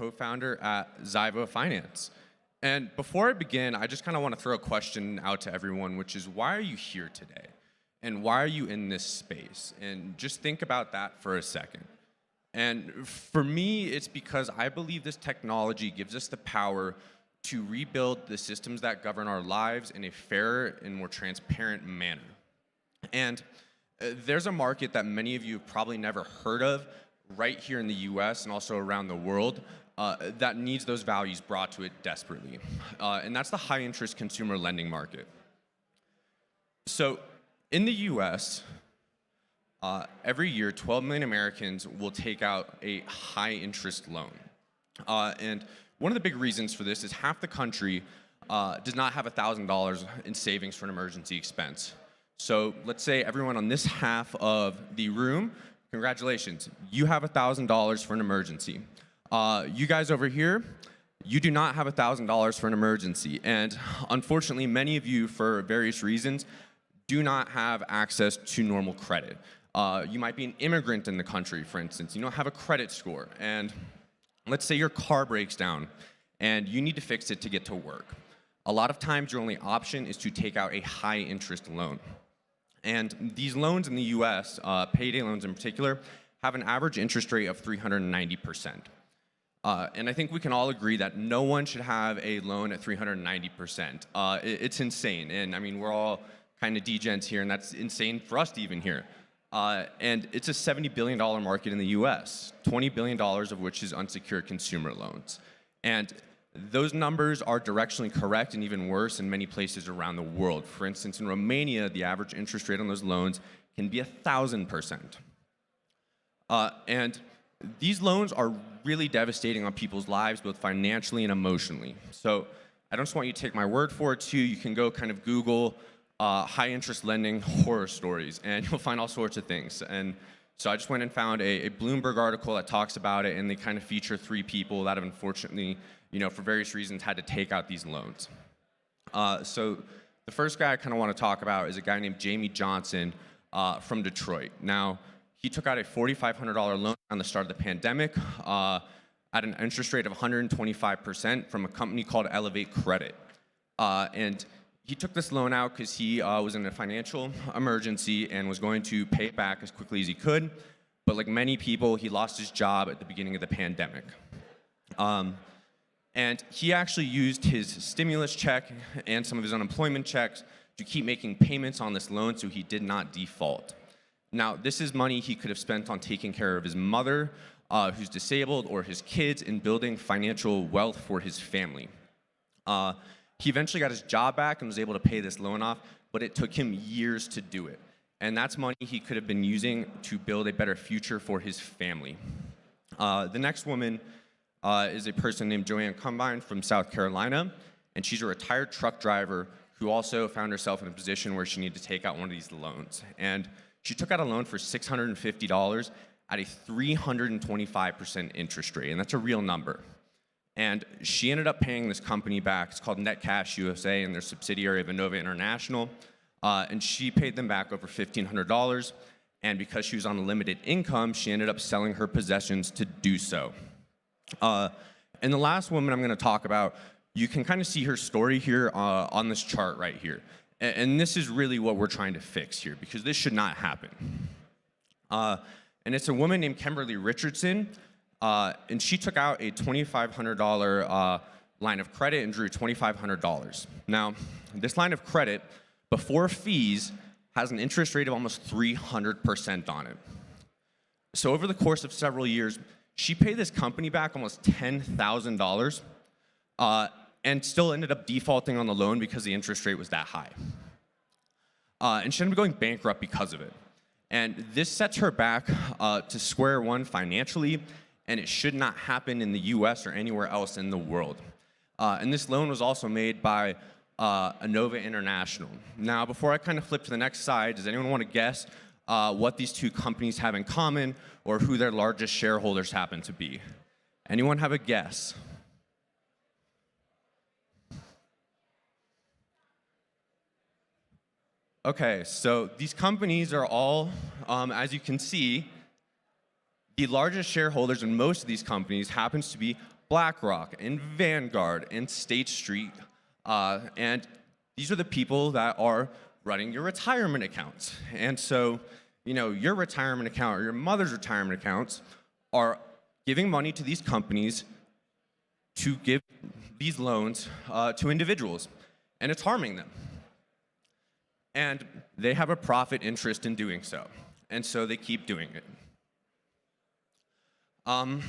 co-founder at Zyvo Finance. And before I begin, I just kind of want to throw a question out to everyone, which is, why are you here today? And why are you in this space? And just think about that for a second. And for me, it's because I believe this technology gives us the power to rebuild the systems that govern our lives in a fairer and more transparent manner. And there's a market that many of you have probably never heard of right here in the US and also around the world that needs those values brought to it desperately. And that's the high interest consumer lending market. So in the US, every year, 12 million Americans will take out a high interest loan. And one of the big reasons for this is half the country does not have $1,000 in savings for an emergency expense. So let's say everyone on this half of the room, congratulations, you have $1,000 for an emergency. You guys over here, you do not have $1,000 for an emergency. And unfortunately, many of you, for various reasons, do not have access to normal credit. You might be an immigrant in the country, for instance. You don't have a credit score. And let's say your car breaks down and you need to fix it to get to work. A lot of times, your only option is to take out a high interest loan. And these loans in the US, payday loans in particular, have an average interest rate of 390%. And I think we can all agree that no one should have a loan at 390%. It's insane. And I mean, we're all kind of degens here, and that's insane for us to even hear. And it's a $70 billion market in the US, $20 billion of which is unsecured consumer loans. And those numbers are directionally correct and even worse in many places around the world. For instance, in Romania, the average interest rate on those loans can be 1,000%. And these loans are really devastating on people's lives, both financially and emotionally. So I don't just want you to take my word for it, too. You can go kind of Google high interest lending horror stories, and you'll find all sorts of things. And so I just went and found a Bloomberg article that talks about it, and they kind of feature 3 people that have unfortunately, for various reasons, had to take out these loans. So the first guy I kind of want to talk about is a guy named Jamie Johnson from Detroit. Now, he took out a $4,500 loan on the start of the pandemic at an interest rate of 125% from a company called Elevate Credit. And he took this loan out because he was in a financial emergency and was going to pay it back as quickly as he could. But like many people, he lost his job at the beginning of the pandemic. And he actually used his stimulus check and some of his unemployment checks to keep making payments on this loan so he did not default. Now, this is money he could have spent on taking care of his mother, who's disabled, or his kids, and building financial wealth for his family. He eventually got his job back and was able to pay this loan off, but it took him years to do it. And that's money he could have been using to build a better future for his family. The next woman is a person named Joanne Combine from South Carolina, and she's a retired truck driver who also found herself in a position where she needed to take out one of these loans. And she took out a loan for $650 at a 325% interest rate, and that's a real number. And she ended up paying this company back. It's called NetCash USA, and they're a subsidiary of Innova International. And she paid them back over $1,500. And because she was on a limited income, she ended up selling her possessions to do so. And the last woman I'm going to talk about, you can kind of see her story here on this chart right here. And this is really what we're trying to fix here, because this should not happen. And it's a woman named Kimberly Richardson. And she took out a $2,500 line of credit and drew $2,500. Now, this line of credit, before fees, has an interest rate of almost 300% on it. So over the course of several years, she paid this company back almost $10,000 and still ended up defaulting on the loan because the interest rate was that high. And she ended up going bankrupt because of it. And this sets her back to square one financially, and it should not happen in the US or anywhere else in the world. And this loan was also made by Innova International. Now, before I kind of flip to the next slide, does anyone want to guess what these two companies have in common or who their largest shareholders happen to be? Anyone have a guess? Okay, so these companies are all, as you can see, the largest shareholders in most of these companies happens to be BlackRock and Vanguard and State Street. And these are the people that are running your retirement accounts. And so, your retirement account or your mother's retirement accounts are giving money to these companies to give these loans to individuals, and it's harming them. And they have a profit interest in doing so, and so they keep doing it. And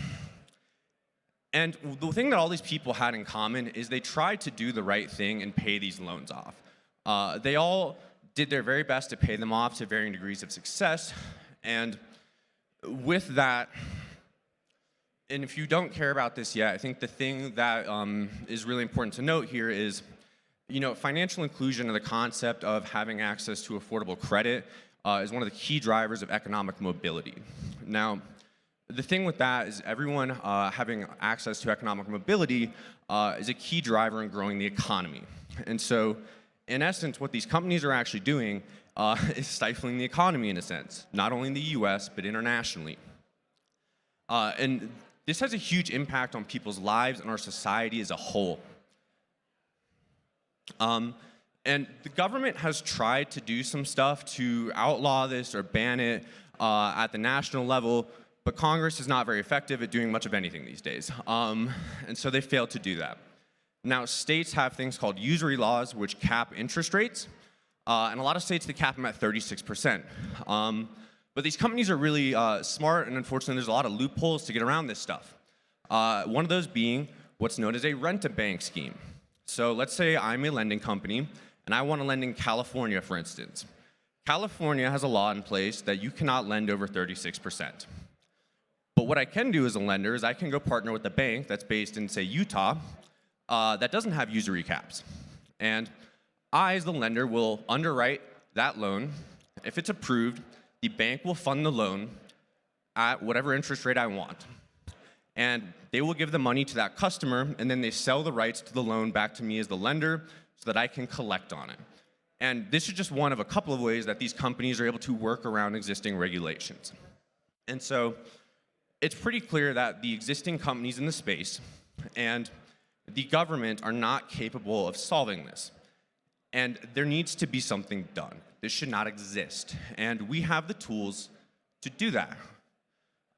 the thing that all these people had in common is they tried to do the right thing and pay these loans off. They all did their very best to pay them off to varying degrees of success, and with that, and if you don't care about this yet, I think the thing that is really important to note here is, financial inclusion and the concept of having access to affordable credit is one of the key drivers of economic mobility. Now, the thing with that is everyone having access to economic mobility is a key driver in growing the economy. And so, in essence, what these companies are actually doing is stifling the economy in a sense, not only in the US, but internationally. And this has a huge impact on people's lives and our society as a whole. And the government has tried to do some stuff to outlaw this or ban it at the national level, but Congress is not very effective at doing much of anything these days. And so they failed to do that. Now, states have things called usury laws, which cap interest rates. And a lot of states, they cap them at 36%. But these companies are really smart, and unfortunately, there's a lot of loopholes to get around this stuff. One of those being what's known as a rent-a-bank scheme. So let's say I'm a lending company, and I want to lend in California, for instance. California has a law in place that you cannot lend over 36%. But what I can do as a lender is I can go partner with a bank that's based in, say, Utah, that doesn't have usury caps. And I, as the lender, will underwrite that loan. If it's approved, the bank will fund the loan at whatever interest rate I want. And they will give the money to that customer, and then they sell the rights to the loan back to me as the lender so that I can collect on it. And this is just one of a couple of ways that these companies are able to work around existing regulations. And so it's pretty clear that the existing companies in the space and the government are not capable of solving this. And there needs to be something done. This should not exist. And we have the tools to do that.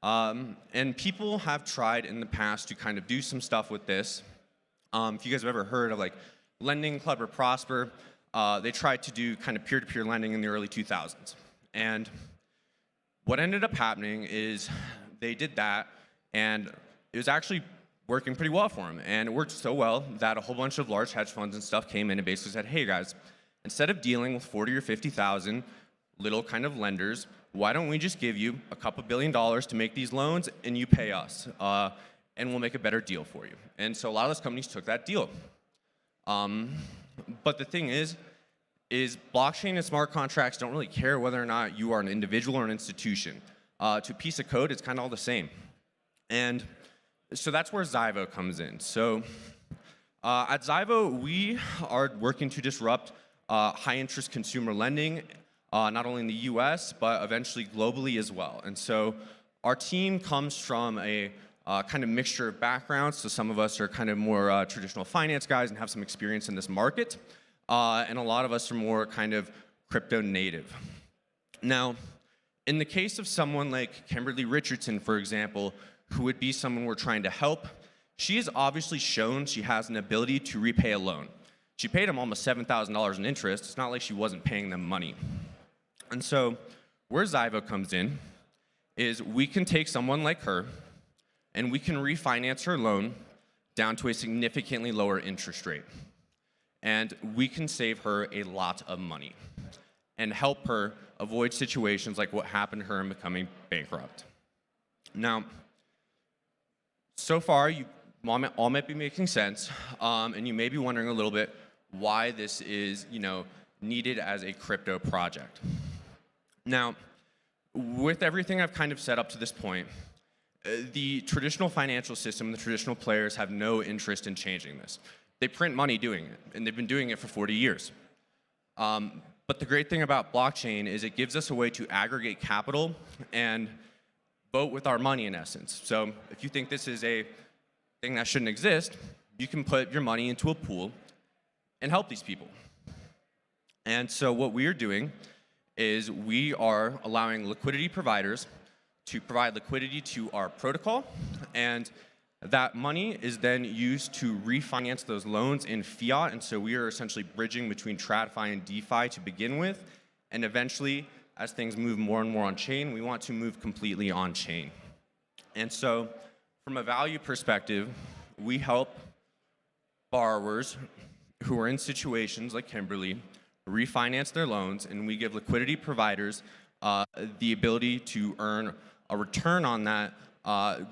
And people have tried in the past to kind of do some stuff with this. If you guys have ever heard of like Lending Club or Prosper, they tried to do kind of peer-to-peer lending in the early 2000s. And what ended up happening is they did that, and it was actually working pretty well for them. And it worked so well that a whole bunch of large hedge funds and stuff came in and basically said, hey guys, instead of dealing with 40 or 50,000 little kind of lenders, why don't we just give you a couple $2 billion to make these loans and you pay us, and we'll make a better deal for you. And so a lot of those companies took that deal. But the thing is blockchain and smart contracts don't really care whether or not you are an individual or an institution. To a piece of code, it's kind of all the same. And so that's where Zyvo comes in. So at Zyvo, we are working to disrupt high-interest consumer lending, not only in the US, but eventually globally as well. And so our team comes from a kind of mixture of backgrounds. So some of us are kind of more traditional finance guys and have some experience in this market. And a lot of us are more kind of crypto native. Now, in the case of someone like Kimberly Richardson, for example, who would be someone we're trying to help, she has obviously shown she has an ability to repay a loan. She paid him almost $7,000 in interest. It's not like she wasn't paying them money. And so where Zyvo comes in is we can take someone like her and we can refinance her loan down to a significantly lower interest rate. And we can save her a lot of money and help her avoid situations like what happened to her in becoming bankrupt. Now, so far, you all might be making sense, and you may be wondering a little bit why this is, needed as a crypto project. Now, with everything I've kind of set up to this point, the traditional financial system, the traditional players have no interest in changing this. They print money doing it, and they've been doing it for 40 years. But the great thing about blockchain is it gives us a way to aggregate capital and vote with our money in essence. So if you think this is a thing that shouldn't exist, you can put your money into a pool and help these people. And so what we are doing is we are allowing liquidity providers to provide liquidity to our protocol, and that money is then used to refinance those loans in fiat. And so we are essentially bridging between TradFi and DeFi to begin with, and eventually, as things move more and more on chain, we want to move completely on chain. And so from a value perspective, we help borrowers who are in situations like Kimberly refinance their loans, and we give liquidity providers the ability to earn a return on that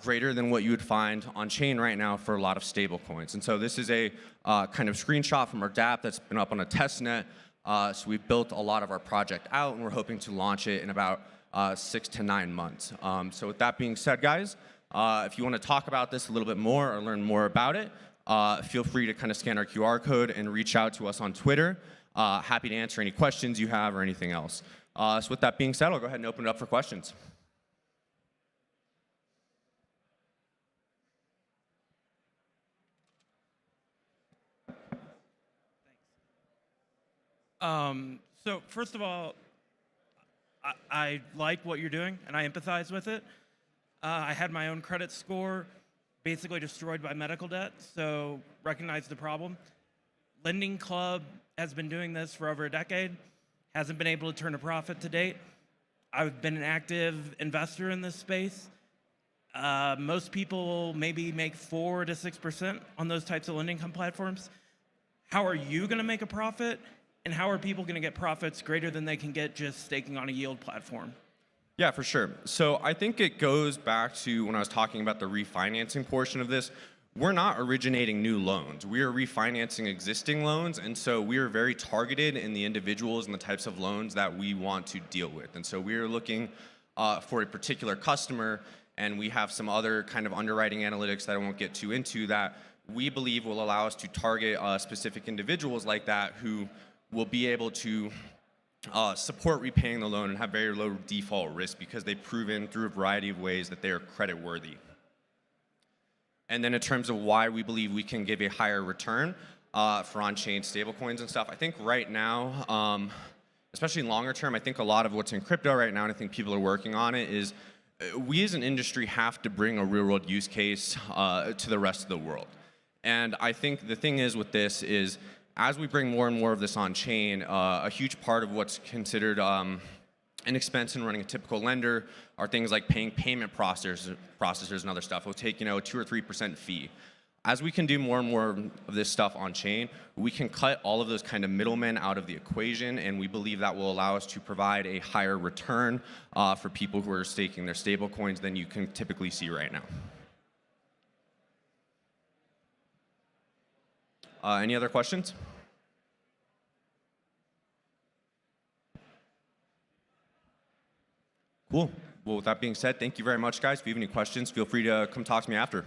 greater than what you would find on chain right now for a lot of stable coins. And so this is a kind of screenshot from our DApp that's been up on a test net. So we've built a lot of our project out, and we're hoping to launch it in about 6 to 9 months. So with that being said, guys, if you want to talk about this a little bit more or learn more about it, feel free to kind of scan our QR code and reach out to us on Twitter. Happy to answer any questions you have or anything else. So with that being said, I'll go ahead and open it up for questions. So first of all, I like what you're doing, and I empathize with it. I had my own credit score basically destroyed by medical debt, so recognize the problem. Lending Club has been doing this for over a decade, hasn't been able to turn a profit to date. I've been an active investor in this space. Most people maybe make 4 to 6% on those types of lending platforms. How are you going to make a profit? And how are people going to get profits greater than they can get just staking on a yield platform? Yeah, for sure. So I think it goes back to when I was talking about the refinancing portion of this. We're not originating new loans. We are refinancing existing loans, and so we are very targeted in the individuals and the types of loans that we want to deal with. And so we are looking for a particular customer, and we have some other kind of underwriting analytics that I won't get too into that we believe will allow us to target specific individuals like that who will be able to support repaying the loan and have very low default risk because they've proven through a variety of ways that they are credit worthy. And then in terms of why we believe we can give a higher return for on-chain stablecoins and stuff, I think right now, especially in longer term, I think a lot of what's in crypto right now, and I think people are working on it, is we as an industry have to bring a real-world use case to the rest of the world. And I think the thing is with this is, as we bring more and more of this on chain, a huge part of what's considered an expense in running a typical lender are things like paying payment processors and other stuff. We'll take, a 2 or 3% fee. As we can do more and more of this stuff on chain, we can cut all of those kind of middlemen out of the equation, and we believe that will allow us to provide a higher return for people who are staking their stable coins than you can typically see right now. Any other questions? Cool. Well, with that being said, thank you very much, guys. If you have any questions, feel free to come talk to me after.